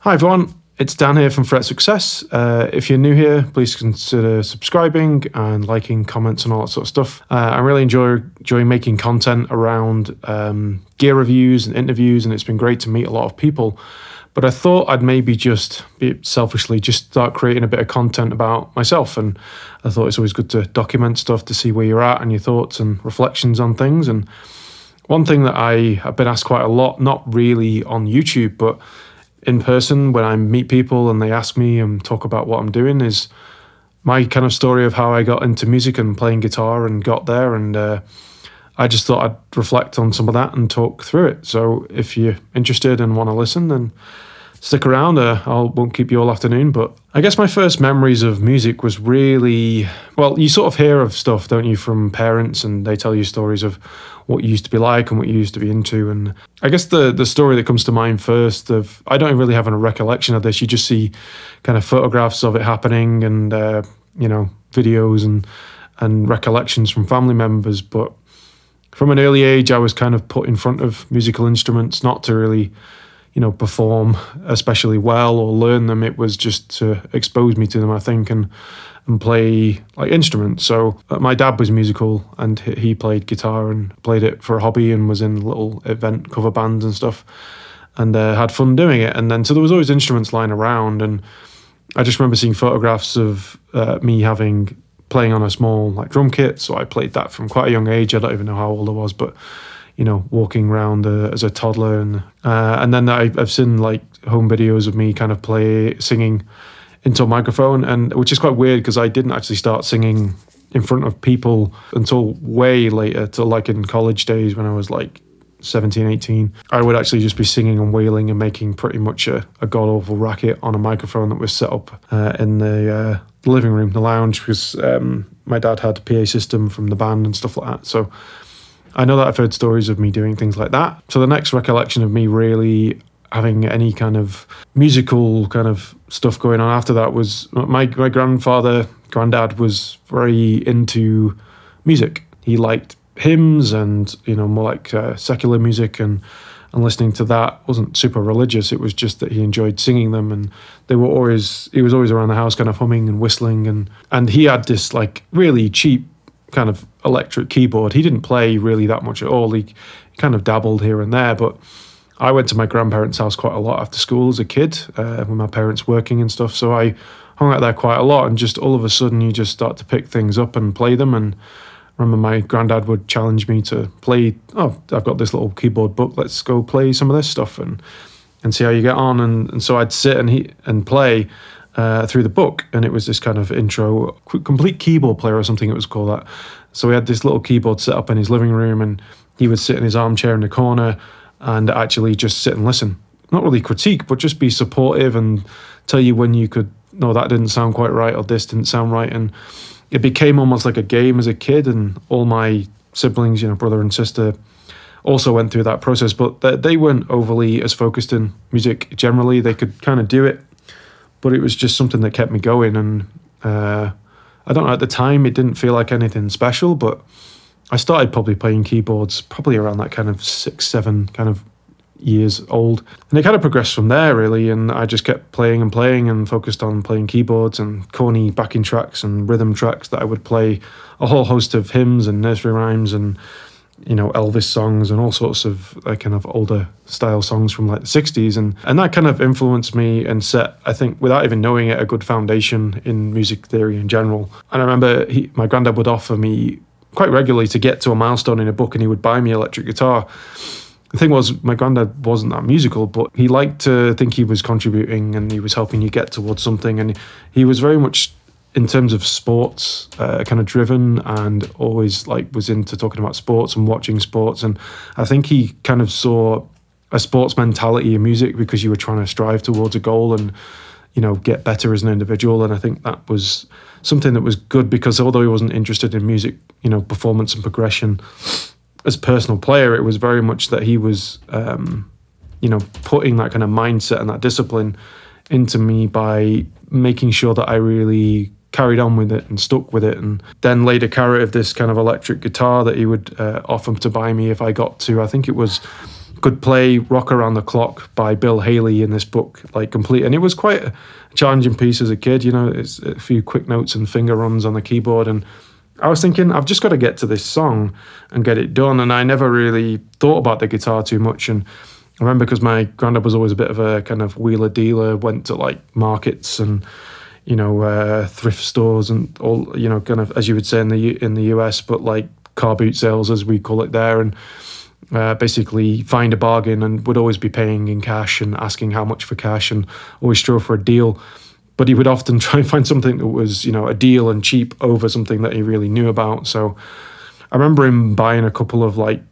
Hi everyone, it's Dan here from Fret Success. If you're new here, please consider subscribing and liking, comments and all that sort of stuff. I really enjoy making content around gear reviews and interviews, and it's been great to meet a lot of people. But I thought I'd maybe just selfishly start creating a bit of content about myself, and I thought it's always good to document stuff to see where you're at and your thoughts and reflections on things. And one thing that I have been asked quite a lot, not really on YouTube, but in person when I meet people and they ask me and talk about what I'm doing, is my kind of story of how I got into music and playing guitar and got there. And I just thought I'd reflect on some of that and talk through it. So if you're interested and want to listen, then stick around. I won't keep you all afternoon, but I guess my first memories of music was really, well, you sort of hear of stuff, don't you, from parents, and they tell you stories of what you used to be like and what you used to be into. And I guess the story that comes to mind first of, I don't really have a recollection of this, you just see kind of photographs of it happening and, you know, videos and recollections from family members. But from an early age, I was kind of put in front of musical instruments, not to really, you know, perform especially well or learn them. It was just to expose me to them, I think, and play like instruments. So my dad was musical and he played guitar and played it for a hobby and was in little event cover bands and stuff, and had fun doing it. And then so there was always instruments lying around, and I just remember seeing photographs of me playing on a small like drum kit. So I played that from quite a young age. I don't even know how old I was, but you know, walking around as a toddler. And then I've seen like home videos of me kind of singing into a microphone, and which is quite weird because I didn't actually start singing in front of people until way later, till like in college days when I was like 17, 18. I would actually just be singing and wailing and making pretty much a god-awful racket on a microphone that was set up in the living room, the lounge, because my dad had a PA system from the band and stuff like that. So I know that I've heard stories of me doing things like that. So the next recollection of me really having any kind of musical kind of stuff going on after that was my granddad was very into music. He liked hymns and, you know, more like secular music, and listening to that. Wasn't super religious. It was just that he enjoyed singing them, and he was always around the house kind of humming and whistling, and he had this like really cheap kind of electric keyboard. He didn't play really that much at all. He kind of dabbled here and there, but I went to my grandparents' house quite a lot after school as a kid, with my parents working and stuff. So I hung out there quite a lot, and just all of a sudden you just start to pick things up and play them. And I remember my granddad would challenge me to play, oh, I've got this little keyboard book, let's go play some of this stuff and see how you get on. And so I'd sit and play through the book, and it was this kind of intro, complete keyboard player or something it was called that. So we had this little keyboard set up in his living room, and he would sit in his armchair in the corner and actually just sit and listen. Not really critique, but just be supportive and tell you when you could, no, that didn't sound quite right, or this didn't sound right. And it became almost like a game as a kid, and all my siblings, you know, brother and sister, also went through that process, but they weren't overly as focused in music generally. They could kind of do it, but it was just something that kept me going. And I don't know, at the time it didn't feel like anything special, but I started probably playing keyboards probably around that kind of 6, 7 kind of years old. And it kind of progressed from there really, and I just kept playing and focused on playing keyboards and corny backing tracks and rhythm tracks that I would play a whole host of hymns and nursery rhymes and, you know, Elvis songs and all sorts of like kind of older style songs from like the 60s. And that kind of influenced me and set, I think, without even knowing it, a good foundation in music theory in general. And I remember my granddad would offer me quite regularly to get to a milestone in a book, and he would buy me electric guitar. The thing was, my granddad wasn't that musical, but he liked to think he was contributing and he was helping you get towards something. And he was very much, in terms of sports, kind of driven, and always like was into talking about sports and watching sports. And I think he kind of saw a sports mentality in music because you were trying to strive towards a goal and, you know, get better as an individual. And I think that was something that was good, because although he wasn't interested in music, you know, performance and progression as a personal player, it was very much that he was, you know, putting that kind of mindset and that discipline into me by making sure that I really carried on with it and stuck with it, and then laid a carrot of this kind of electric guitar that he would offer to buy me if I got to, I think it was could play Rock Around the Clock by Bill Haley in this book, like complete. And it was quite a challenging piece as a kid, you know, it's a few quick notes and finger runs on the keyboard. And I was thinking, I've just got to get to this song and get it done. And I never really thought about the guitar too much. And I remember because my granddad was always a bit of a kind of wheeler dealer, went to like markets and, you know, thrift stores and all, you know, kind of, as you would say in the US, but like car boot sales, as we call it there. And basically find a bargain, and would always be paying in cash and asking how much for cash, and always strove for a deal. But he would often try and find something that was, you know, a deal and cheap over something that he really knew about. So I remember him buying a couple of like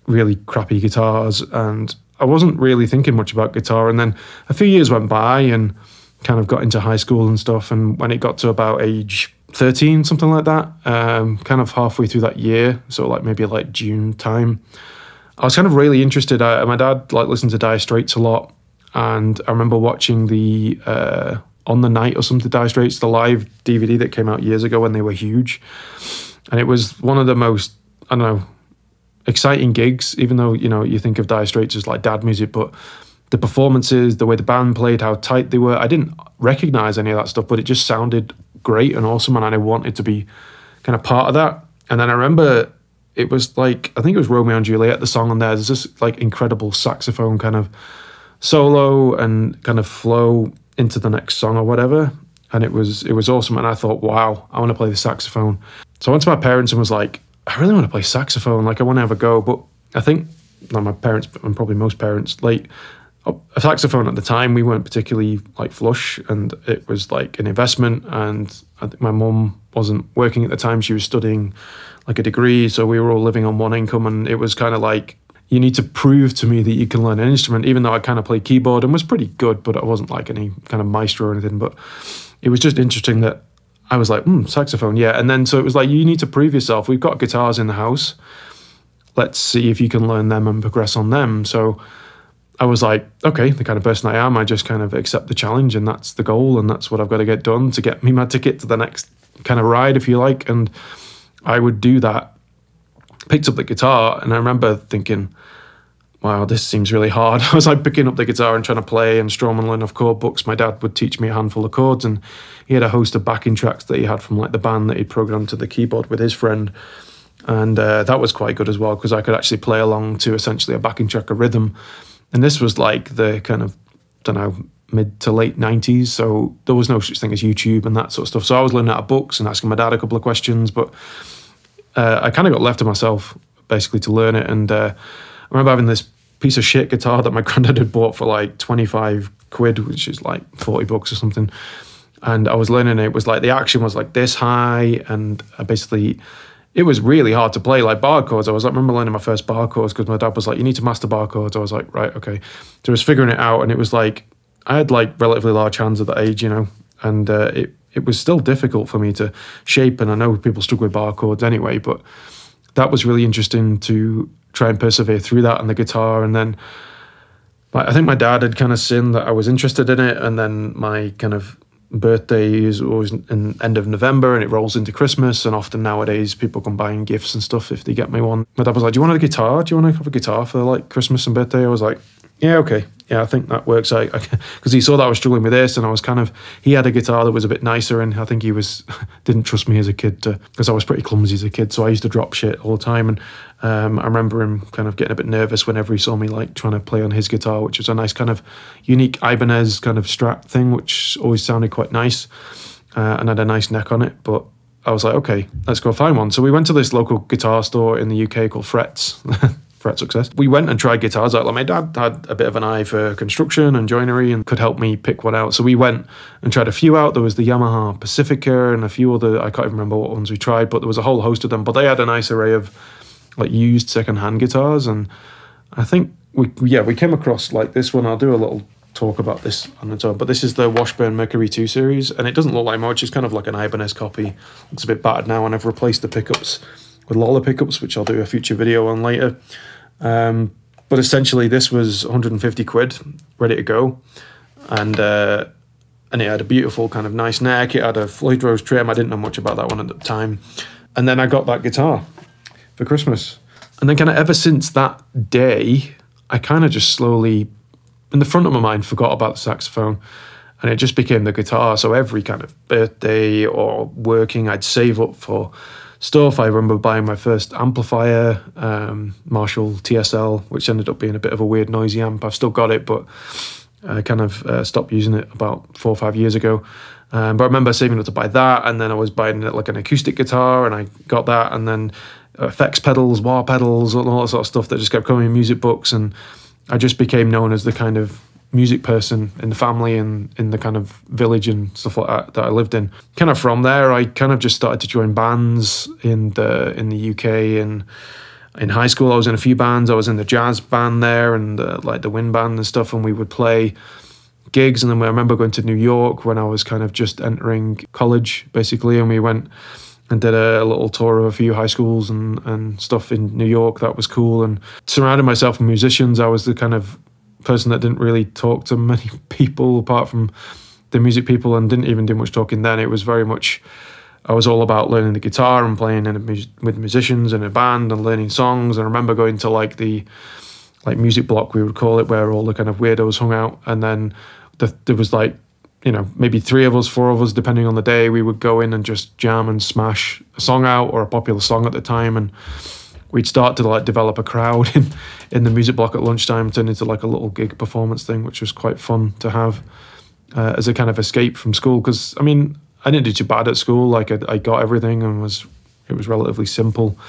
really crappy guitars, and I wasn't really thinking much about guitar. And then a few years went by and kind of got into high school and stuff. And when it got to about age 13, something like that, kind of halfway through that year, so like maybe like June time, I was kind of really interested. My dad like listened to Dire Straits a lot, and I remember watching the On the Night or something, Dire Straits, the live DVD that came out years ago when they were huge, and it was one of the most, I don't know, exciting gigs. Even though, you know, you think of Dire Straits as like dad music, but the performances, the way the band played, how tight they were, I didn't recognize any of that stuff, but it just sounded great and awesome, and I wanted to be kind of part of that. And then I remember, it was like, I think it was Romeo and Juliet, the song on there. There's this like incredible saxophone kind of solo and kind of flow into the next song or whatever. And it was awesome. And I thought, wow, I want to play the saxophone. So I went to my parents and was like, I really want to play saxophone. Like, I want to have a go. But I think, not my parents, and probably most parents, like, a saxophone at the time, we weren't particularly like flush, and it was like an investment. And I think my mum wasn't working at the time. She was studying like a degree, so we were all living on one income, and it was kind of like, you need to prove to me that you can learn an instrument, even though I kind of played keyboard and was pretty good, but I wasn't like any kind of maestro or anything. But it was just interesting that I was like, saxophone, yeah. And then so it was like, you need to prove yourself. We've got guitars in the house. Let's see if you can learn them and progress on them. So I was like, okay, the kind of person I am, I just kind of accept the challenge, and that's the goal, and that's what I've got to get done to get me my ticket to the next kind of ride, if you like. And I would do that. Picked up the guitar, and I remember thinking, wow, this seems really hard. I was like picking up the guitar and trying to play and strum and learn off chord books. My dad would teach me a handful of chords, and he had a host of backing tracks that he had from like the band that he'd programmed to the keyboard with his friend. And that was quite good as well, because I could actually play along to essentially a backing track, a rhythm. And this was like the kind of, I don't know, mid to late 90s. So there was no such thing as YouTube and that sort of stuff. So I was learning out of books and asking my dad a couple of questions, but I kind of got left to myself basically to learn it. And I remember having this piece of shit guitar that my granddad had bought for like 25 quid, which is like 40 bucks or something. And I was learning it. It was like the action was like this high, and I basically, it was really hard to play, like bar chords. I remember learning my first bar chords because my dad was like, you need to master bar chords. I was like, right, okay. So I was figuring it out, and it was like, I had like relatively large hands at that age, you know, and it was still difficult for me to shape. And I know people struggle with bar chords anyway, but that was really interesting to try and persevere through that on the guitar. And then I think my dad had kind of seen that I was interested in it, and then my kind of birthday is always in end of November, and it rolls into Christmas, and often nowadays people come buying gifts and stuff if they get me one. My dad was like, do you want a guitar? Do you want to have a guitar for like Christmas and birthday? I was like, yeah, okay. Yeah, I think that works. Because he saw that I was struggling with this, and I was kind of, he had a guitar that was a bit nicer, and I think he didn't trust me as a kid, because I was pretty clumsy as a kid, so I used to drop shit all the time. And I remember him kind of getting a bit nervous whenever he saw me like trying to play on his guitar, which was a nice kind of unique Ibanez kind of Strat thing, which always sounded quite nice, and had a nice neck on it. But I was like, okay, let's go find one. So we went to this local guitar store in the UK called Frets. Fret Success. We went and tried guitars out. Like, my dad had a bit of an eye for construction and joinery and could help me pick one out. So we went and tried a few out. There was the Yamaha Pacifica and a few other, I can't even remember what ones we tried, but there was a whole host of them. But they had a nice array of like used second-hand guitars. And I think we came across like this one. I'll do a little talk about this on its own, but this is the Washburn Mercury 2 series, and it doesn't look like much. It's kind of like an Ibanez copy. It's a bit battered now, and I've replaced the pickups with Lawler pickups, which I'll do a future video on later. But essentially this was 150 quid, ready to go. And it had a beautiful kind of nice neck. It had a Floyd Rose trim. I didn't know much about that one at the time. And then I got that guitar for Christmas. And then kind of ever since that day, I kind of just slowly, in the front of my mind, forgot about the saxophone, and it just became the guitar. So every kind of birthday or working, I'd save up for stuff. I remember buying my first amplifier, Marshall TSL, which ended up being a bit of a weird noisy amp. I've still got it, but I kind of stopped using it about 4 or 5 years ago. But I remember saving up to buy that, and then I was buying like an acoustic guitar, and I got that, and then effects pedals, wah pedals, and all that sort of stuff that just kept coming in music books, and I just became known as the kind of music person in the family and in the kind of village and stuff like that I lived in. Kind of from there, I kind of just started to join bands in the UK, and in high school I was in a few bands. I was in the jazz band there and like the wind band and stuff, and we would play gigs. And then I remember going to New York when I was kind of just entering college basically, and we went and did a little tour of a few high schools and stuff in New York. That was cool, and surrounded myself with musicians. I was the kind of person that didn't really talk to many people apart from the music people, and didn't even do much talking then. It was very much, I was all about learning the guitar and playing with musicians in a band and learning songs. And I remember going to like the music block, we would call it, where all the kind of weirdos hung out. And then there was like, you know, maybe 3 of us, 4 of us, depending on the day. We would go in and just jam and smash a song out, or a popular song at the time, and we'd start to like develop a crowd in the music block at lunchtime, turned into like a little gig performance thing, which was quite fun to have as a kind of escape from school. Because I mean, I didn't do too bad at school. Like I got everything, and it was relatively simple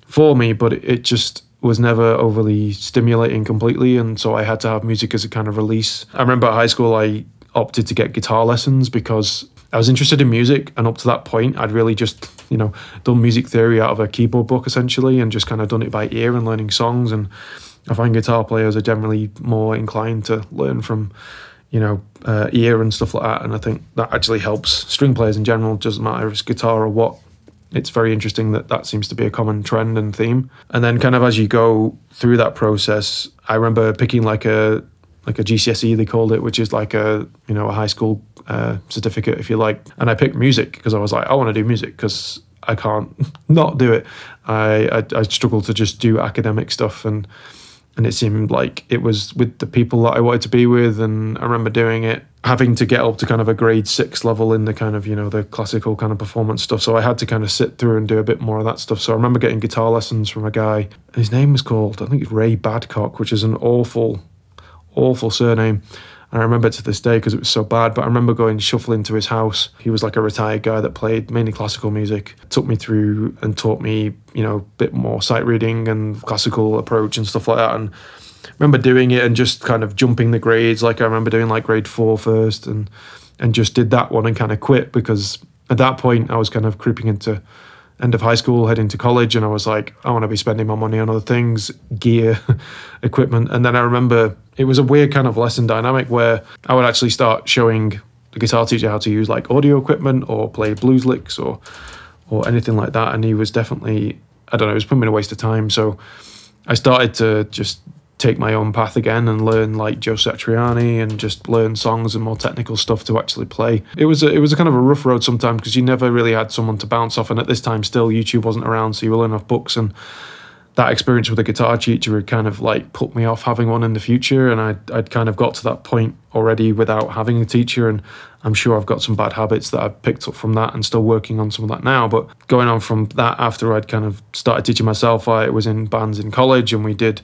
for me, but it just was never overly stimulating completely, and so I had to have music as a kind of release. I remember at high school I opted to get guitar lessons because I was interested in music, and up to that point I'd really just, you know, done music theory out of a keyboard book essentially, and just kind of done it by ear and learning songs. And I find guitar players are generally more inclined to learn from, you know, ear and stuff like that, and I think that actually helps string players in general. It doesn't matter if it's guitar or what. It's very interesting that seems to be a common trend and theme. And then kind of as you go through that process, I remember picking like a GCSE, they called it, which is like a high school certificate, if you like. And I picked music because I was like, I want to do music because I can't not do it. I struggled to just do academic stuff, and it seemed like it was with the people that I wanted to be with. And I remember doing it, having to get up to kind of a grade 6 level in the kind of, you know, the classical kind of performance stuff. So I had to kind of sit through and do a bit more of that stuff. So I remember getting guitar lessons from a guy, and his name was called, I think it's Ray Badcock, which is an awful surname. And I remember it to this day because it was so bad. But I remember going shuffling to his house. He was like a retired guy that played mainly classical music. Took me through and taught me, you know, a bit more sight reading and classical approach and stuff like that. And I remember doing it and just kind of jumping the grades. Like I remember doing like grade 4 first, and just did that one and kind of quit, because at that point I was kind of creeping into end of high school, heading to college, and I was like, I want to be spending my money on other things, gear, equipment. And then I remember it was a weird kind of lesson dynamic where I would actually start showing the guitar teacher how to use like audio equipment or play blues licks or anything like that. And he was definitely, I don't know, it was probably a waste of time. So I started to just take my own path again and learn like Joe Satriani and just learn songs and more technical stuff to actually play. It was a kind of a rough road sometimes because you never really had someone to bounce off, and at this time still YouTube wasn't around, so you were learning off books. And that experience with a guitar teacher had kind of like put me off having one in the future, and I'd kind of got to that point already without having a teacher, and I'm sure I've got some bad habits that I've picked up from that and still working on some of that now. But going on from that, after I'd kind of started teaching myself, I was in bands in college, and we did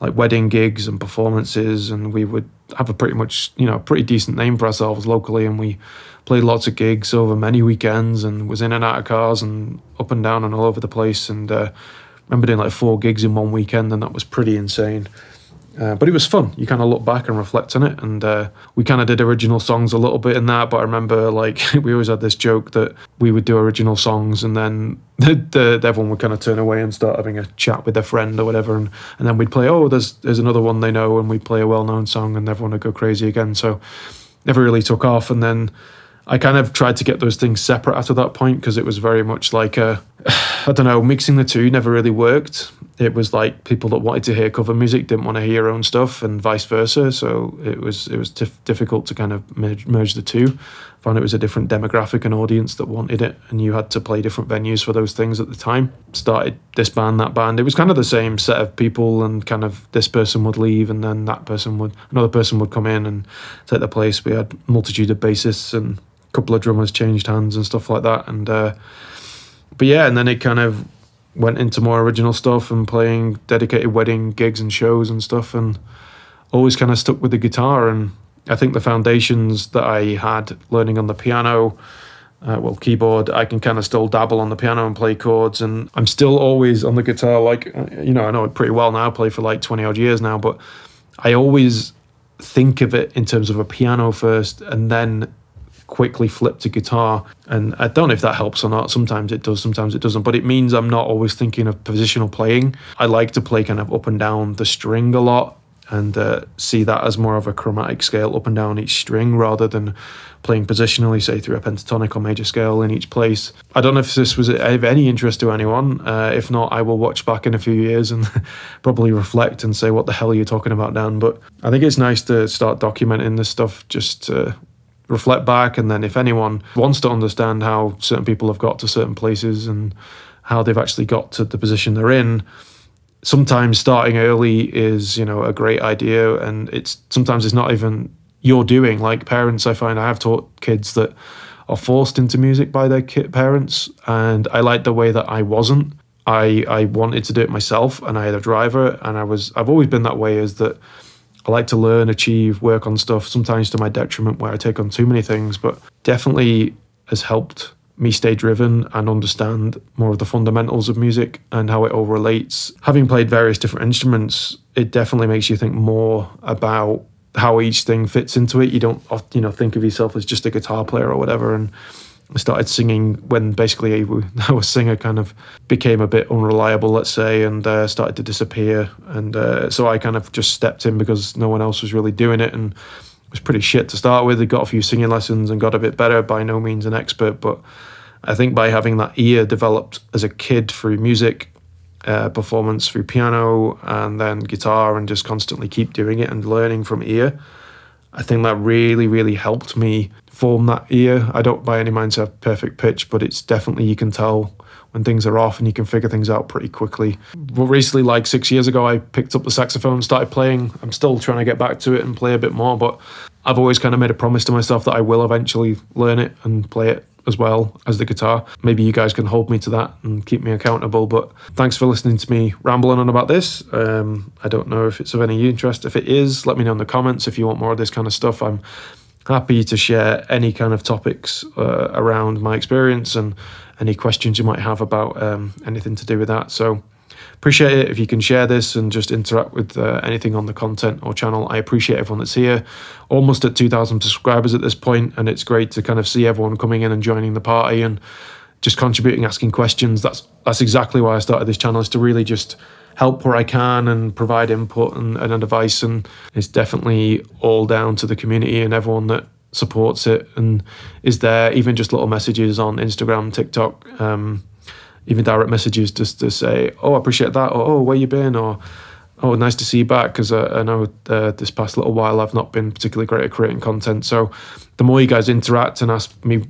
like wedding gigs and performances, and we would have a pretty decent name for ourselves locally, and we played lots of gigs over many weekends and was in and out of cars and up and down and all over the place. And remember doing like 4 gigs in one weekend, and that was pretty insane. But it was fun. You kind of look back and reflect on it, and we kind of did original songs a little bit in that. But I remember like we always had this joke that we would do original songs, and then everyone would kind of turn away and start having a chat with their friend or whatever, and then we'd play, oh, there's another one they know, and we'd play a well-known song, and everyone would go crazy again. So never really took off. And then I kind of tried to get those things separate after that point, because it was very much like I don't know, mixing the two never really worked. it was like people that wanted to hear cover music didn't want to hear your own stuff, and vice versa. So it was difficult to kind of merge the two. I found it was a different demographic and audience that wanted it, and you had to play different venues for those things at the time. Started this band, that band. It was kind of the same set of people, and kind of this person would leave, and then another person would come in and take their place. We had a multitude of bassists, and a couple of drummers changed hands and stuff like that. And but yeah, and then it kind of went into more original stuff and playing dedicated wedding gigs and shows and stuff, and always kind of stuck with the guitar. And I think the foundations that I had learning on the piano, keyboard, I can kind of still dabble on the piano and play chords, and I'm still always on the guitar. Like, I know it pretty well now, I play for like 20 odd years now, but I always think of it in terms of a piano first and then quickly flip to guitar. And I don't know if that helps or not. Sometimes it does, sometimes it doesn't, but it means I'm not always thinking of positional playing. I like to play kind of up and down the string a lot, and see that as more of a chromatic scale up and down each string, rather than playing positionally, say through a pentatonic or major scale in each place. I don't know if this was of any interest to anyone. If not, I will watch back in a few years and probably reflect and say, what the hell are you talking about, Dan? But I think it's nice to start documenting this stuff, just to reflect back. And then if anyone wants to understand how certain people have got to certain places and how they've actually got to the position they're in, sometimes starting early is, a great idea. And sometimes it's not even your doing. Like parents, I find I have taught kids that are forced into music by their parents, and I like the way that I wasn't. I wanted to do it myself, and I had a driver, and I've always been that way, is that I like to learn, achieve, work on stuff, sometimes to my detriment where I take on too many things, but definitely has helped me stay driven and understand more of the fundamentals of music and how it all relates. Having played various different instruments, it definitely makes you think more about how each thing fits into it. You don't, think of yourself as just a guitar player or whatever. And I started singing when basically our singer kind of became a bit unreliable, let's say, and started to disappear. And so I kind of just stepped in because no one else was really doing it. And it was pretty shit to start with. I got a few singing lessons and got a bit better, by no means an expert. But I think by having that ear developed as a kid through music, performance through piano, and then guitar, and just constantly keep doing it and learning from ear, I think that really, really helped me form that ear. I don't by any means have perfect pitch, but it's definitely, you can tell when things are off and you can figure things out pretty quickly. But recently, like 6 years ago, I picked up the saxophone, started playing. I'm still trying to get back to it and play a bit more, but I've always kind of made a promise to myself that I will eventually learn it and play it as well as the guitar. Maybe you guys can hold me to that and keep me accountable. But thanks for listening to me rambling on about this. I don't know if it's of any interest. If it is, let me know in the comments if you want more of this kind of stuff. I'm happy to share any kind of topics around my experience and any questions you might have about anything to do with that. So appreciate it if you can share this and just interact with anything on the content or channel. I appreciate everyone that's here. Almost at 2,000 subscribers at this point, and it's great to kind of see everyone coming in and joining the party and just contributing, asking questions. That's exactly why I started this channel, is to really just help where I can and provide input and advice. And it's definitely all down to the community and everyone that supports it and is there. Even just little messages on Instagram, TikTok, even direct messages just to say, oh, I appreciate that, or oh, where you been, or oh, nice to see you back, because I know this past little while I've not been particularly great at creating content. So the more you guys interact and ask me,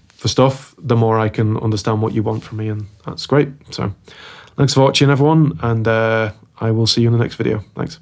for stuff, the more I can understand what you want from me, and that's great. So thanks for watching, everyone, and I will see you in the next video. Thanks.